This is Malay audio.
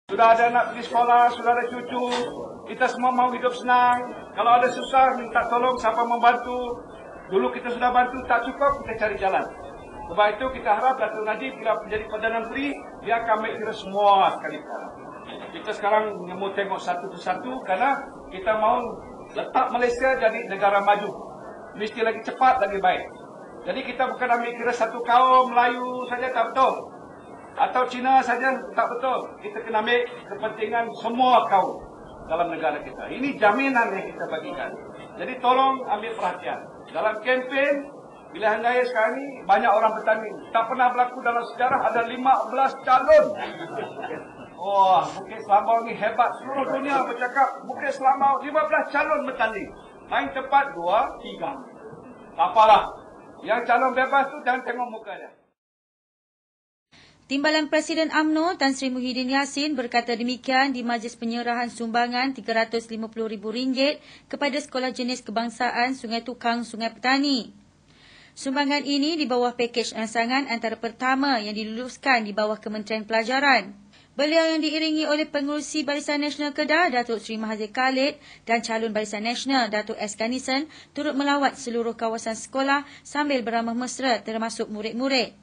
Sudah ada anak pergi sekolah, sudah ada cucu, kita semua mau hidup senang. Kalau ada susah, minta tolong siapa membantu. Dulu kita sudah bantu, tak cukup, kita cari jalan. Sebab itu kita harap Datuk Najib bila menjadi Perdana Menteri, dia akan make kira semua sekali. Kita sekarang mau tengok satu persatu kerana kita mau letak Malaysia jadi negara maju. Mesti lagi cepat, lagi baik. Jadi kita bukan ambil kira satu kaum Melayu saja, tak betul. Atau Cina saja, tak betul. Kita kena ambil kepentingan semua kaum dalam negara kita. Ini jaminan yang kita bagikan. Jadi tolong ambil perhatian. Dalam kempen pilihan raya sekarang ini, banyak orang bertanding. Tak pernah berlaku dalam sejarah, ada 15 calon. Wah, Bukit Selambau ni hebat. Seluruh dunia bercakap, Bukit Selambau 15 calon bertanding. Main tempat 2, 3. Tak apalah. Yang calon bebas tu jangan tengok muka dia. Timbalan Presiden UMNO Tan Sri Muhyiddin Yassin berkata demikian di majlis penyerahan sumbangan RM350,000 kepada Sekolah Jenis Kebangsaan Sungai Tukang, Sungai Petani. Sumbangan ini di bawah pakej rangsangan antara pertama yang diluluskan di bawah Kementerian Pelajaran. Beliau yang diiringi oleh Pengerusi Barisan Nasional Kedah, Datuk Seri Mahathir Khalid dan calon Barisan Nasional, Datuk S. Kanison, turut melawat seluruh kawasan sekolah sambil beramah mesra termasuk murid-murid.